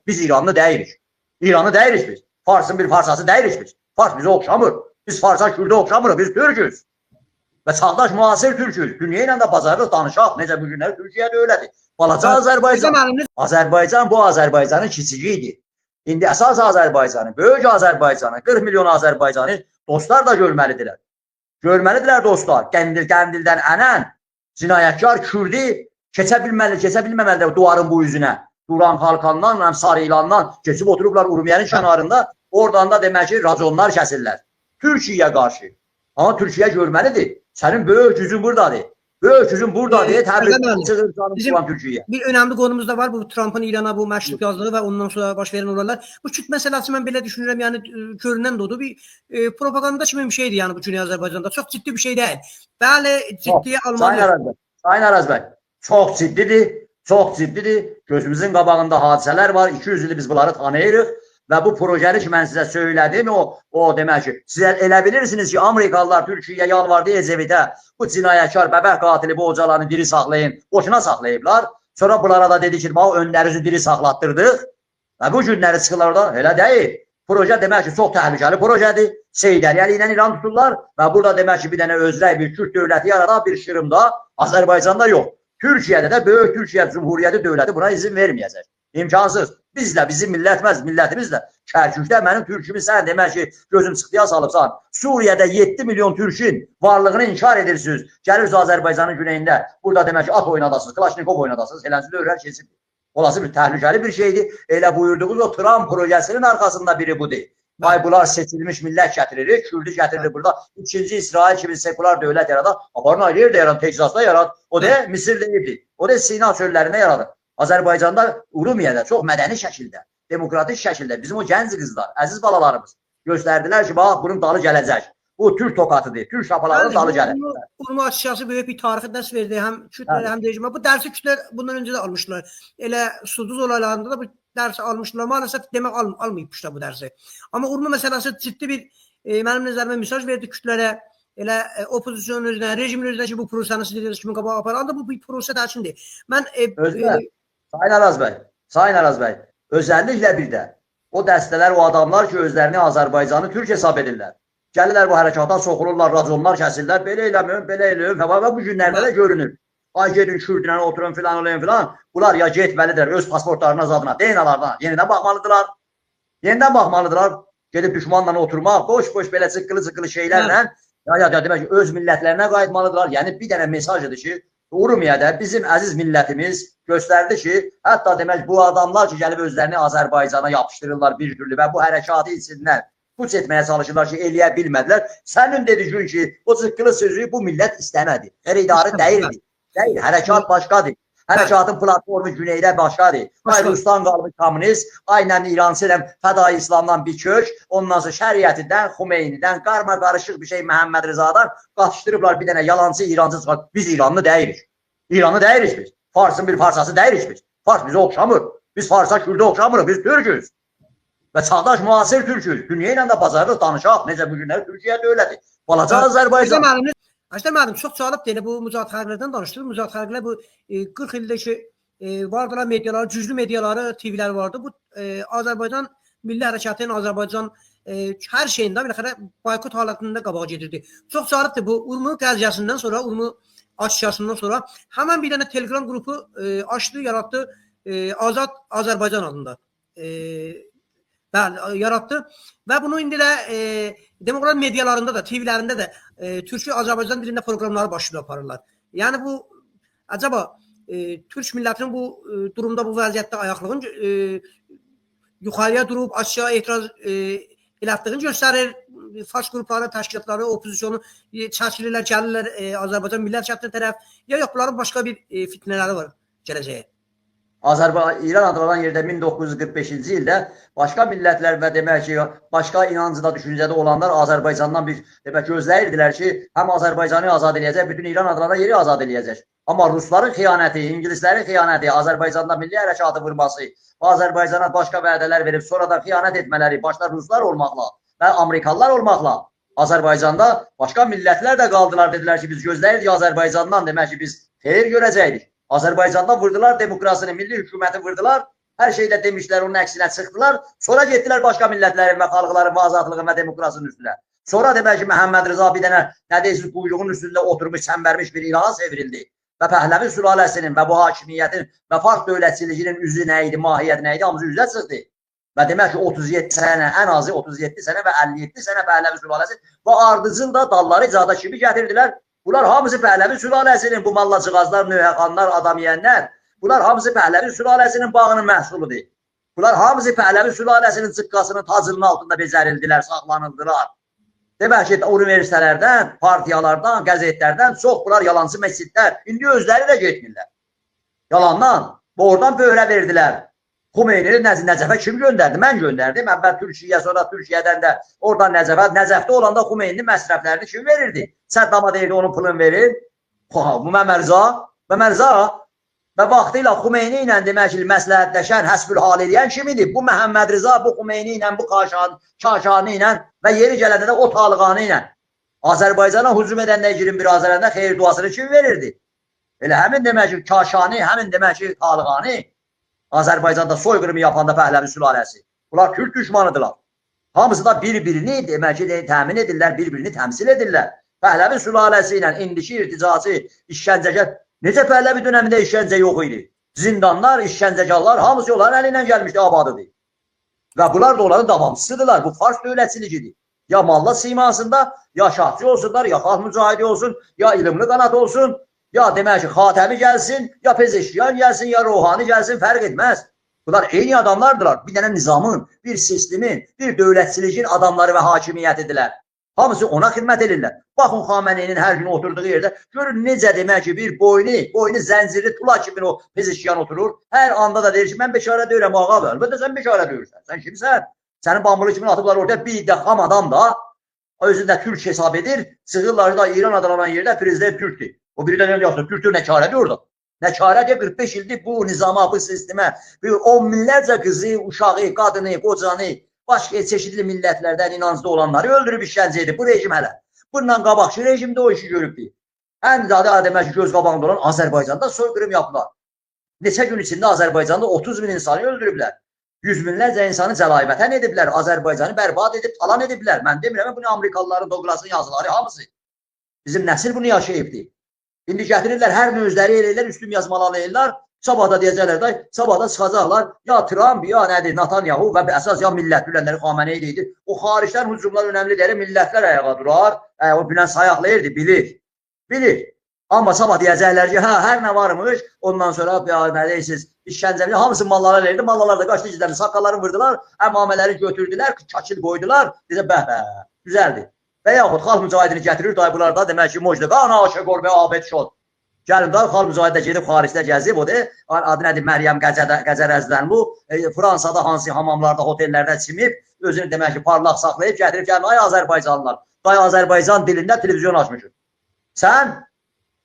Biz İranlı deyirik. İranlı deyirik biz. Farsın bir farsası deyirik biz. Fars bize oxşamır. Biz Farsa Kürdə oxşamırıq. Biz Türküz. Və çağdaş müasir Türküz. Dünya ilə də bazarlıq danışaq. Necə bu günlər Türkiyə də elədir. Balaca Azərbaycan. Azərbaycan bu Azərbaycanın kiçiyi idi. İndi əsas Azərbaycanı, böyük Azərbaycanı, 40 milyon Azərbaycanı dostlar da görməlidirlər. Görməlidirlər dostlar. Qəndildən ənən cinayətkar Kürdi keçə bilməməlidir duvarın bu üzünə. Duran Xalqandan, Sarıyılandan keçib oturublar Urmiyenin kənarında. Oradan da demək ki, raconlar kəsirlər. Türkiyəyə qarşı. Amma Türkiyə görməlidir. Sənin böyük gücün buradadır. Böyük gücün buradadır. Bizim bir önemli konumuz da var. Bu Trump'ın İran'a bu məktub yazdığı ve ondan sonra baş veren olaylar. Bu Kürt meselesi ben belə düşünürüm. Yani görünen doğdu bir propaganda kimi bir şeydi yani bu Cüney Azərbaycanda. Çok ciddi bir şey değil. Bəli, ciddiye almalı. Sayın Araz bəy, çok ciddidir. Çok ciddidir. Gözümüzün qabağında hadisələr var. 200 ili biz bunları tanıyırıq. Və bu projəni ki, mən sizə söylədim, o demək ki, sizə elə bilirsiniz ki, Amerikalılar Türkiyəyə yalvardı Ecevitə, bu cinayətkar, bəbək qatili, bu ocalarını diri saxlayın, boşuna saxlayıblar. Sonra bunlara da dedi ki, önlərinizi diri saxlatdırdıq və bu günləri çıxırlar da, elə deyil. Proje demək ki, çox təhlükəli projədir. Seydəli ilə İran tuturlar və burada demək ki, bir dənə özrək bir Kürt dövləti yarada bir Şırımda, Azərbaycanda yox. Türkiyədə də böyük Türkiyə Cumhuriyyəti dövləti buna izin verməyəcək. İmkansız. Biz də, bizim millətimiz də Kərkükdə mənim türkümü sən demək ki, gözüm çıxdıya salıbsan. Suriyədə 7 milyon türkün varlığını inkar edirsiniz. Gəlirsiniz Azərbaycanın güneyində. Burada demək ki, at oynadasınız, Klaşnikov oynadasınız. Eləncə dövrər keçib. Olası bir təhlükəli bir şeydir. Elə buyurduğunuz o Trump projesinin arkasında biri budur. Vay bunlar seçilmiş millət gətiririk, Kürdü gətiririk burada. İkinci İsrail kimi sekular dövlət yaradı. Aparın yer də yaradı, Teksasda yaradı. O da Misir deyildi. O da Sina çöllərində yaradı. Azərbaycanda, Urumiyədə çox mədəni şəkildə, demokratik şəkildə bizim o gənc qızlar, əziz balalarımız göstərdilər ki, bax, bunun dalı gələcək. Bu Türk tokatıdır, Türk şapalarının dalı gələcək. Urma açıkçası böyük bir tarixi dərs verdi, həm Kürtlərə, həm rejimə. Bu dərsi Kürtlər bundan öncə də almışlar. Elə Suduz olaylarında da bu dərsi almışlar. Maalesef demək almayıbmışlar bu dərsi. Amma Urma məsələsi ciddi bir, mənim nəzərimə mesaj verdi Kürtlərə. Elə opozisyonun özünə, rejimin özünə ki, bu prosanı siz dediniz kimi qabağa aparan da bu bir prosa dərsindir. Mən Sayın Araz bəy, özəlliklə bir də o dəstələr, o adamlar ki, özlərini Azərbaycanı Türk hesab edirlər. Gəlirlər bu hərəkata soxulurlar, raconlar kəsirlər, belə eləməyəm, və bu günlərdə də görünür. Ay gedin Kürdlə oturun filan, olayın filan. Bunlar ya getməlidirlər öz pasportlarına zadına, deyinalardan yenidən baxmalıdırlar. Yenidən baxmalıdırlar. Gedib düşmanla oturmaq, boş-boş belə sıqqılı şeylərlə demək ki, öz millətlərinə qayıtmalıdırlar. Yəni bir dənə mesajıdır ki, Urumiyədə bizim əziz millətimiz göstərdi ki, hətta demək bu adamlar ki, gəlib özlərini Azərbaycana yapışdırırlar bir türlü və bu hərəkatı içindən puç etməyə çalışırlar ki, eləyə bilmədilər. Sənin dediyin ki, o zıqqılı sözü bu millət istəmədi. Xəridarı deyildi. Deyil, hərəkat başqadır. Hərəkatın platformu güneydə başqadır. Ay Ruslan qalmış kommunist, aynen İransıyla Fədai İslamdan bir kök, ondan sonra şəriyyətindən, Xumeynidən, qarma qarışıq bir şey Məhəmməd Rızadan qaçışdırıblar bir dənə yalancı İrancı çıxar. Biz İranlı deyirik. İranlı deyirik biz. Farsın bir farsası deyirik biz. Fars bize oxşamır. Biz Farsa Kürdə oxşamırıq. Biz Türküz. Və çağdaş müasir Türküz. Dünya ilə də bazarlıq danışaq. Necə bu günlər Türkiyə dövləti. Balaca Azərbaycan. Ajdar müəllim, çox cəlb deyil. Bu müzakirə xərqlərdən danışdıq. Müzakirə xərqlər bu 40 ildə ki, vardılar mediaları, güclü mediaları, TV-lər vardı. Bu Azərbaycan Milli Hərəkatının Azərbaycan hər şeyində biləxərə boykot halətində qabağa gedirdi. Çox cəlbdir. Bu Urmu qəziyyəsindən sonra, Urmu açışasından sonra həmən bir dənə Telegram qrupu açdı, yaratdı. Azad Azərbaycan adında. Bəli, yarattı və bunu indi də demokrat medialarında da, TV-lərində də Türkçə Azərbaycan dilində proqramları başlayıb aparırlar. Yəni bu, acaba Türk millətinin bu durumda, bu vəziyyətdə ayaqlığın yuxarıya durub, aşağı etiraz elətdiyini göstərir. Faş qrupları, təşkilatları, opozisyonu çəkilirlər, gəlirlər Azərbaycan Milli Hərəkatına tərəf. Ya yox, bunların başqa bir fitnələri var gələcəyə. İran adlanan yerdə 1945-ci ildə başqa millətlər və demək ki, başqa inancıda, düşüncədə olanlar Azərbaycandan bir demək gözləyirdilər ki, həm Azərbaycanı azad eləyəcək, bütün İran adlanan yeri azad eləyəcək. Amma Rusların xəyanəti, İngilislərin xəyanəti, Azərbaycanda milli hərəkatı vurması, Azərbaycana başqa vədələr verib sonradan xəyanət etmələri, başda Ruslar olmaqla və Amerikalılar olmaqla Azərbaycanda başqa millətlər də qaldılar, dedilər ki, biz gözləyirdik Azərbaycandan, demək ki, biz xeyir görəcəkdik. Azərbaycanda vurdular demokrasini, milli hökuməti vurdular. Hər şeydə demişlər, onun əksinə çıxdılar. Sonra getdilər başqa millətlərin və xalqların və azadlığın və demokrasının üstünə. Sonra demək ki, Məhəmməd Rıza bir dənə nə deyirsiniz, quyruğun üstündə oturmuş, çəmbərmiş bir ilaha çevrildi. Və Pəhləvi sülaləsinin və bu hakimiyyətin və fark dövlətçiliginin üzü nə idi, mahiyyəti nə idi, hamısı üzə çıxdı. Və demək ki, 37 sənə, ən azı 37 sənə və 57 sənə Pəhləvi sülaləsi və ardıcıl da dalları icada kimi gətirdilər. Bunlar hamısı Pəhləvi sülaləsinin, bu mallacıqazlar, nöhəxanlar, adam yeyənlər, bunlar hamısı Pəhləvi sülaləsinin bağının məhsuludur. Bunlar hamısı Pəhləvi sülaləsinin çıqqasının tacının altında becərildilər, saxlanıldılar. Demək ki, universitetlərdən, partiyalardan, qəzetlərdən çox bunlar yalancı məscidlər. İndi özləri də getmirlər. Yalandan. Oradan böhrə verdilər. Xumeynini Nəcəfə kim göndərdi? Mən göndərdim. Əvvəl Türkiyəyə, sonra Türkiyədən də oradan Nəcəfə. Nəcəfdə olanda Xumeyninin məsrəflərini kim verirdi? Səddama deyirdi, onun pulunu verir. Bu Məmərza və vaxtıyla Xumeyni ilə demək ki, məsləhətləşən, həsbül hal edən kim idi? Bu Məhəmməd Rıza, bu Xumeyni ilə, bu Kaşani ilə və yeri gələndə də o Talğani ilə. Azərbaycana hücum edəndə 21 Azərbaycanda xeyir duasını kim verirdi? Elə həmin demək ki, Kaşani, həmin demək ki, Talğani Azərbaycanda soyqırımı yapanda Pəhləvi sülaləsi. Bunlar Türk düşmanıdırlar. Hamısı da bir-birini demək ki, təmin edirlər, bir-birini təmsil edirlər. Pəhləvi sülaləsi ilə indiki irticacı, işgəncəgər, necə Pəhləvi dönəmində işgəncə yox idi? Zindanlar, işgəncəkarlar, hamısı onların əli ilə gəlmişdi, abadıdır. Və bunlar da onların davamçısıdırlar. Bu fars dövlətçiligidir. Ya malla simasında, ya şahçı olsunlar, ya xalq mücahidi olsun, ya ilimli qanat olsun, ya demək ki, xatəmi gəlsin, ya pezeşkiyan gəlsin, ya ruhani gəlsin, fərq etməz. Bunlar eyni adamlardılar. Bir dənə nizamın, bir sistemin, bir dövlətçiliyin adamları və hakimiyyətidirlər. Hamısı ona xidmət edirlər. Baxın, Xameneinin hər gün oturduğu yerdə görün necə demək ki, bir boynu zəncirli tula kimi o pezeşkiyan oturur. Hər anda da deyir ki, mən beşarə deyirəm, ağa da. Əlbəttə sən beşarə deyirsən. Sən kimsən? Sənin bambulu kimi atıblar orada bir də xam adam da özündə Türk hesab edir. Sığırlar da İran adlanan yerdə prezident Türkdür. O biri də nə yapsın? Türkdür, nə çarədir orada? Nə çarədir? 45 ildir bu nizama, bu sistemə, on minlərcə qızı, uşağı, qadını, qocanı, başqa çeşitli millətlərdən inancda olanları öldürüb işgəncə edib. Bu rejim hələ. Bundan qabaqçı rejimdə o işi görübdür. Ən zadə demək ki, göz qabağında olan Azərbaycanda soyqırım yapılar. Neçə gün içində Azərbaycanda 30 min insanı öldürüblər. Yüz minlərcə insanı cəlayvətən ediblər. Azərbaycanı bərbad edib, talan ediblər. Mən demirəm, bunu Amerikalıların, Douglas'ın yazıları hamısı. Bizim nəsil bunu yaşayıbdır. İndi gətirirlər, hər mövzləri eləyirlər, üstün yazmalarını eləyirlər. Sabah da deyəcəklər də, sabah da çıxacaqlar. Ya Trump, ya nədir, Netanyahu və əsas ya millət bilənləri Xamenei deyir. O xaricdən hücumlar önəmli deyir, millətlər ayağa durar. O bilən sayaqlayırdı, bilir. Amma sabah deyəcəklər ki, hər nə varmış, ondan sonra nə deyirsiniz, işgəncəli, hamısı mallara verildi, mallar da qaçdı gizlərini, saqqalarını vurdular, əmamələri götürdülər, kakil qoydular, desə güzəldir. Və yaxud xalq mücahidini gətirir, bunlar da demək ki, mocda, qana aşıq qorbəyə abed şod. Gəlin da xalq mücahidə gedib, xaricdə gəzib, o da adı nədir, Məryəm Qəzərəzlənlu, Fransada hansı hamamlarda, hotellərdə çimib, özünü demək ki, parlaq saxlayıb, gətirib gəlin, ay Azərbaycanlılar, ay Azərbaycan dilində televizyon açmışıq.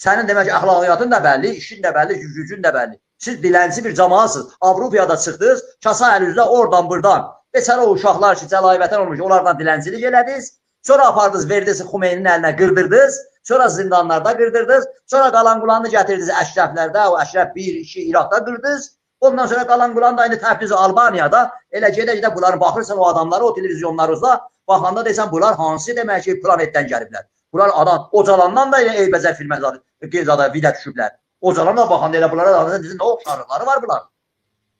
Sənin demək ki, əxlaqiyyatın da bəlli, işin də bəlli, gücün də bəlli. Siz dilənci bir cəmahatsınız, Avropiyada çıxdınız, kasa əlinizdə oradan buradan. Beçərə o uşaqlar ki, cəlayvətən olmuş, onlardan dilənçilik elədiniz. Sonra apardınız, verdiniz Xumeynin əlinə, qırdırdınız. Sonra zindanlarda qırdırdınız. Sonra qalanqulanını gətirdiniz Əşrəflərdə, o Əşrəf 1-2 İraqda qırdınız. Ondan sonra qalanqulan da indi Təbriz Albaniyada. Elə gedə-gedə bunları baxırsan o adamları, o televizyonlarınızda. Baxanda deysən, bunlar hansı demək ki, planetdən gəliblər. Bunlar adam, Ocalandan da elə Eybəcər filmə qeyzada vidə düşüblər. Ocalandan baxanda elə bunlara da nə oxşarlıqları var bunlar.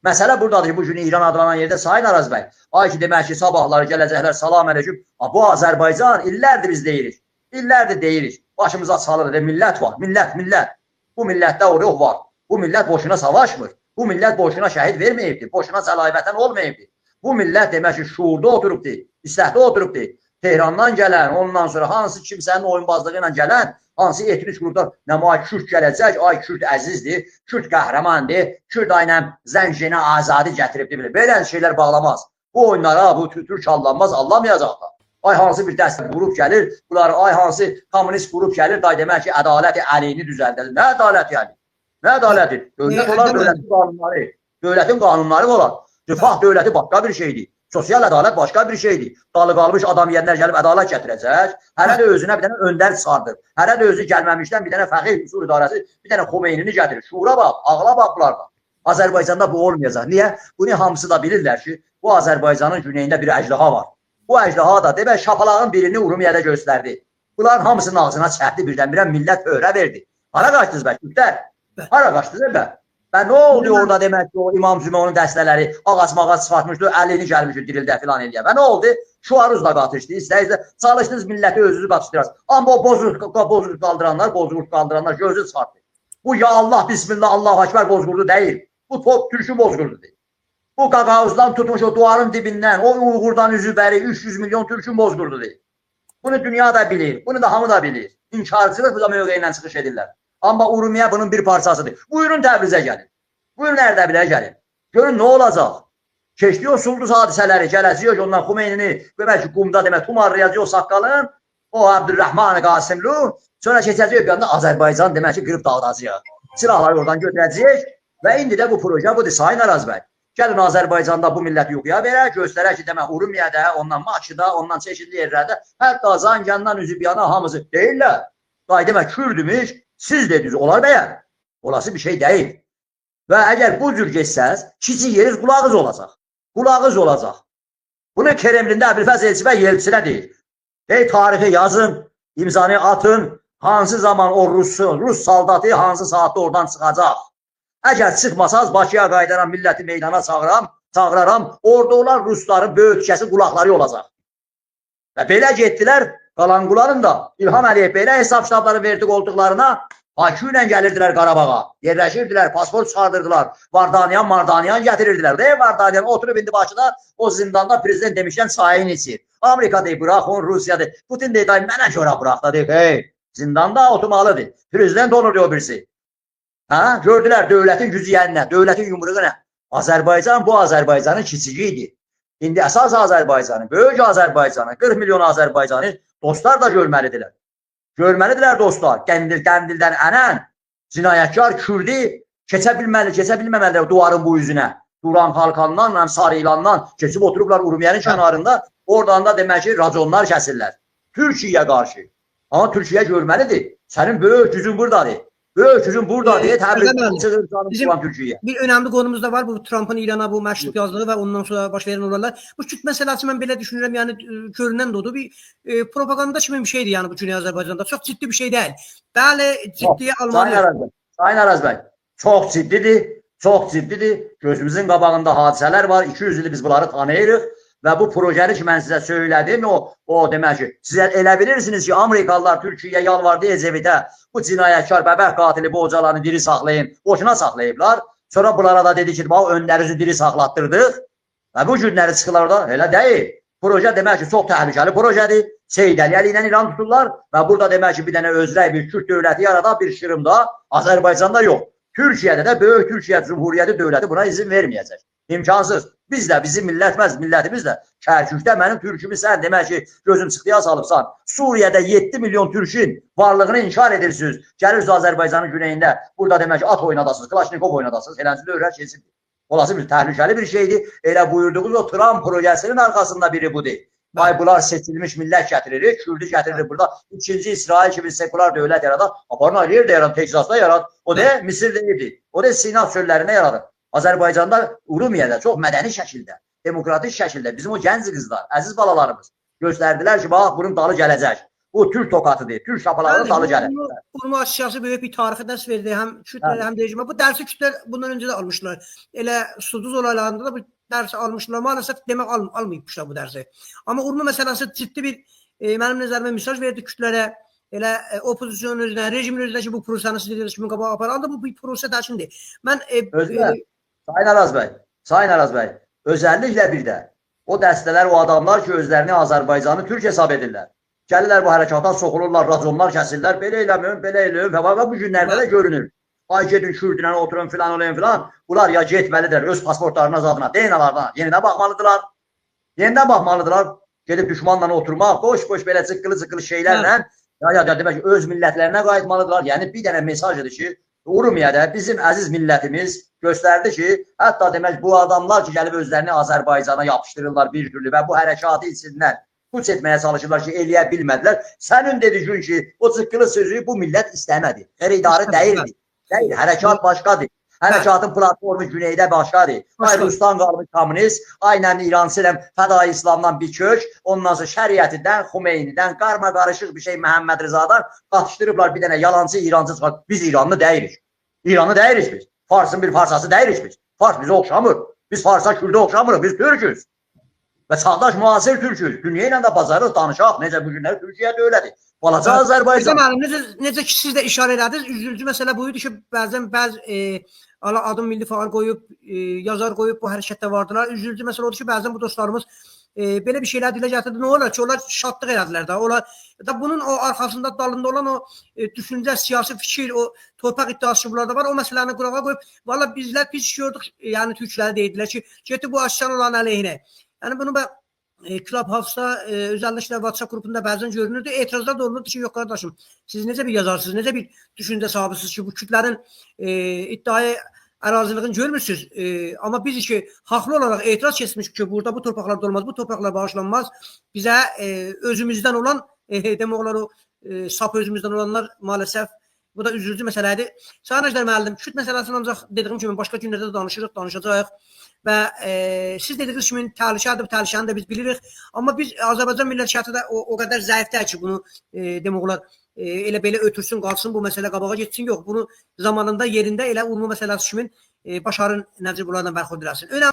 Məsələ buradadır ki, bu gün İran adlanan yerdə Sayın Araz bəy, ay ki, demək ki, sabahları gələcəklər, salam əleykum. Bu Azərbaycan, illərdir biz deyirik. İllərdir deyirik. Başımıza salır, millət var, millət. Bu millətdə o ruh var. Bu millət boşuna savaşmır. Bu millət boşuna şəhid verməyibdir. Boşuna cəlayvətən olmayıbdır. Bu millət demək ki, şuurda oturubdur, istəkdə oturubdur. Tehrandan gələn, ondan sonra hansı kimsənin oyunbazlığı ilə gələn, hansı etnik qruplar, ay Kürt gələcək, ay Kürt əzizdir, Kürt qəhrəmandır, Kürt aynən zəncinə azadi gətiribdir. Belə şeylər bağlamaz. Bu oyunlara, bu Türk allanmaz, anlamayacaqlar. Ay hansı bir dəstə qrup gəlir, bunlar ay hansı kommunist qrup gəlir, da demək ki, ədalət əleyhini düzəldəlir. Nə ədalət yəni? Nə ədaləti? Dövlət olar, dövlətin qanunları. Dövlətin qanunları olar. Rifah dövləti başqa bir şeydir. Sosial ədalət başqa bir şeydir. Dalı qalmış adam yerinə gəlib ədalət gətirəcək. Hərə də özünə bir dənə öndər çıxardır. Hərə də özü gəlməmişdən bir dənə fəqih usul idarəsi, bir dənə Xumeynini gətirir. Şuura bax, ağla bax bunlardan. Azərbaycanda bu olmayacaq. Niyə? Bunu hamısı da bilirlər ki, bu Azərbaycanın güneyində bir əjdaha var. Bu əjdaha da demək şapalağın birini Urumiyədə göstərdi. Bunların hamısının ağzına çəkdi birdən-birə millət öyrə verdi. Hara qaçdınız bə Türklər? Hara qaçdınız bə? Və nə oldu orada demək ki, o İmam Zümonun dəstələri ağac-mağac sıfatmışdı, əlini gəlmişdi dirildə filan eləyə. Və nə oldu? Şuaruzla qatışdı, istəyirsə çalışdınız milləti özünüzü qatışdırasınız. Amma o bozqurt qaldıranlar gözü çıxartdı. Bu ya Allah, Bismillah, Allahu Ekber bozqurdu deyil. Bu türkü bozqurdudur. Bu qaqavuzdan tutmuş o duvarın dibindən, o Uyğurdan üzü bəri 300 milyon türkün bozqurdudur. Bunu dünya da bilir, bunu da hamı da bilir. İnkarçılıq bu da mövqeyindən çıxış edirlər. Amma Urumiyə bunun bir parçasıdır. Buyurun Təbrizə gəlin. Buyurun Ərdəbilə gəlin. Görün nə olacaq? Keçdi o Sulduz hadisələri, gələcək ondan Xumeynini, demək qumda demək tumarlayacaq o saqqalın, o Abdurrahman Qasimlu, sonra keçəcək bir anda Azərbaycan demək ki, qırıb dağıdacaq. Silahları oradan götürəcək və indi də bu proje budur, Sayın Araz bəy. Gəlin Azərbaycanda bu milləti yuxuya verək, göstərək ki, demək Urumiyədə, ondan Bakıda, ondan çeşidli yerlərdə, hətta Zancandan üzüb yana hamısı deyirlər. Day demək Kürdümüş, siz dediniz, olar bəyər. Olası bir şey deyil. Və əgər bu cür geçsəz, kiçik yeriz qulağınız olacaq. Qulağınız olacaq. Bunu Kremlində Əbülfəz Elçibə yelçilə deyir. Tarixi yazın, imzanı atın, hansı zaman o Rus saldatı hansı saatdə oradan çıxacaq. Əgər çıxmasaz Bakıya qaydaran milləti meydana çağıraram, orada olan Rusların böyük kəsi qulaqları olacaq. Və belə getdilər, Qalanquların da İlham Əliyev belə hesab ştabları verdi qoltuqlarına, Bakı ilə gəlirdilər Qarabağa, yerləşirdilər, pasport çıxardırdılar, Vardaniyan gətirirdilər. Vardaniyan oturub indi Bakıda, o zindanda prezident demişkən çayın içir. Amerika deyib, bırax onu, Rusiya deyib. Putin deyib, mənə görə bırax da deyib, zindanda oturmalıdır. Prezident olur diyor birisi. Gördülər dövlətin gücü yəni nə, dövlətin yumruğu nə? Azərbaycan bu Azərbaycanın kiçiyi idi. İndi əsas Azərbaycanı, böyük Azərbaycanı, 40 milyon Azərbaycanı dostlar da görməlidirlər. Görməlidirlər dostlar. Qəndildən ənən cinayətkar Kürdi keçə bilməməlidir duvarın bu üzünə. Duran Xalqandan, Sarı İlandan keçib oturublar Urumiyənin kənarında. Oradan da demək ki, raconlar kəsirlər. Türkiyəyə qarşı. Amma Türkiyə görməlidir. Sənin böyük gücün buradadır. Böyük gücün buradadır. Bir önemli konumuz da var. Bu Trump'ın İran'a bu məşruq yazdığı və ondan sonra baş verən olaylar. Bu Kürt məsələsi mən belə düşünürəm. Yəni görünən doğru bir propaganda kimi bir şeydir yəni bu gün Azərbaycanda. Çox ciddi bir şey deyil. Bəli, ciddiyə almalı. Sayın Araz bəy, çox ciddidir. Çox ciddidir. Gözümüzün qabağında hadisələr var. 200 ili biz bunları tanıyırıq. Və bu projəni ki, mən sizə söylədim, o demək ki, sizə elə bilirsiniz ki, Amerikalılar Türkiyəyə yalvardı Ecevitə, bu cinayətkar, bəbək qatili bu hocalarını diri saxlayın, boşuna saxlayıblar. Sonra bunlara da dedi ki, önlərinizi diri saxlatdırdıq və bu günləri çıxırlar da, elə deyil. Proje demək ki, çox təhlükəli projədir. Seyid Əliyev ilə İran tuturlar və burada demək ki, bir dənə özrəy bir Kürt dövləti yaradar bir Şırımda, Azərbaycanda yox. Türkiyədə də böyük Türkiyə Cumhuriyyəti dövləti buna izin verməyəcək. İmkansız. Biz də, bizim millətimiz də Kərkükdə mənim türkümü sən demək ki, gözün çıxdıya salıbsan. Suriyədə 7 milyon türkün varlığını inkar edirsiniz. Gəlirsiniz Azərbaycanın güneyində, burada demək ki, at oynadasınız, Klaşnikov oynadasınız. Eləncədə öyrən keçib. Olası bir təhlükəli bir şeydir. Elə buyurduğunuz o Trump projesinin arxasında biri budur. Ay bunlar seçilmiş millət gətiririk, Kürdü gətiririk burada. İkinci İsrail kimi sekular dövlət yaradar. Aparın yer də yaradar, Texasda yaradar. O da Misir deyildi. O da Sina çöllərində yaradar. Azərbaycanda, Urumiyədə çox mədəni şəkildə, demokratik şəkildə bizim o gənc qızlar, əziz balalarımız göstərdilər ki, bax bunun dalı gələcək. Bu Türk tokatıdır, Türk şapalarının dalı gələcək. Urumiyyə siyasi böyük bir tarixi dərs verdi, həm Kürtlərə, həm rejimə. Bu dərsi Kürtlər bundan öncə də almışlar. Elə Sulduz olaylarında da bu dərsi almışlar. Maalesef demək almayıbmışlar bu dərsi. Amma Urumiyyə məsələsi ciddi bir, mənim nəzərimə mesaj verdi Kürtlərə. Elə opozisyon özünə, rejimin özünə ki, bu prosanı siz dediniz kimi qabağa aparan da bu bir prosa dərsindir. Mən Sayın Araz bəy, özəlliklə bir də o dəstələr, o adamlar ki, özlərini Azərbaycanı Türk hesab edirlər. Gəlirlər bu hərəkatdan soxulurlar, raconlar kəsirlər, belə eləməyim, belə eləyim və bu günlərdə də görünür. Ay gedin Kürdünə oturun filan olayın filan. Bunlar ya getməlidir öz pasportlarına zadına, deyinalardan yenidən baxmalıdırlar. Yenidən baxmalıdırlar. Gedib düşmanla oturmaq, boş-boş belə çıqqılı şeylərlə demək ki, öz millətlərinə qayıtmalıdırlar. Yəni bir dənə mesajdır ki, Urumiyədə bizim əziz millətimiz göstərdi ki, hətta demək bu adamlar ki, gəlib özlərini Azərbaycana yapışdırırlar bir türlü və bu hərəkatı içindən puç etməyə çalışırlar ki, eləyə bilmədilər. Sənin dediyin ki, o çıqqılı sözü bu millət istəmədi. Qeyri-idarə deyildi. Deyil, hərəkat başqadır. Hərəkatın platformu güneydə başqadır. Ay Başqa. Ruslan qalmış kommunist, aynən İrancı ilə fədai İslamdan bir kök, ondan sonra şəriətindən, Xumeynidən, qarma qarışıq bir şey Məhəmməd Rızadan qatışdırıblar bir dənə yalancı İrancı çıxar. Biz İranlı deyirik. İranlı deyirik biz. Farsın bir farsası deyirik biz. Fars bizə oxşamır. Biz Farsa Kürdə oxşamırıq. Biz Türküz. Və çağdaş müasir Türküz. Dünya ilə də bazarıq, danışaq. Necə bu günlər Türkiyə dövlədir. Balaca Azərbaycan. Necə ki siz də işarə elədiniz, üzücü məsələ bu idi ki, bəzi adım milli falan qoyub, yazar qoyub bu hərəkətdə vardılar. Üzücü məsələ odur ki, bəzən bu dostlarımız belə bir şeylər dilə gətirdi. Nə olar ki, onlar şadlıq elədilər də. Onlar da bunun o arxasında dalında olan o düşüncə, siyasi fikir, o torpaq iddiası bunlarda var. O məsələni qurağa qoyub, valla bizlər pis gördük. Yəni türkləri deydilər ki, getdi bu aşan olan əleyhinə. Yəni bunu Clubhouse-da, özellikle WhatsApp grubunda bəzən görünürdü. Etirazlar da olurdu ki, yok kardeşim, siz necə bir yazarsınız, necə bir düşüncə sahibisiniz ki, bu Kürtlərin iddiaya əraziliğini görmürsünüz. Amma biz ki, haqlı olaraq etiraz kesmişik ki, burada bu torpaqlarda olmaz, bu torpaqlar bağışlanmaz. Bizə özümüzdən olan, demək olar o sap özümüzdən olanlar maalesef bu da üzücü məsələdir. Sayın Əjdər müəllim, Kürt məsələsini ancaq dediyim kimi başqa günlərdə də danışacağıq. Və siz dediyiniz kimi təhlükədir, təhlükəni də biz bilirik. Amma biz Azərbaycan millətçiliyi də o qədər zəifdir ki, bunu demək olar elə belə ötürsün, qalsın, bu məsələ qabağa getsin. Yox, bunu zamanında yerində elə Urmu məsələsi kimi Başarın Nəcib bunlardan bərxud eləsin.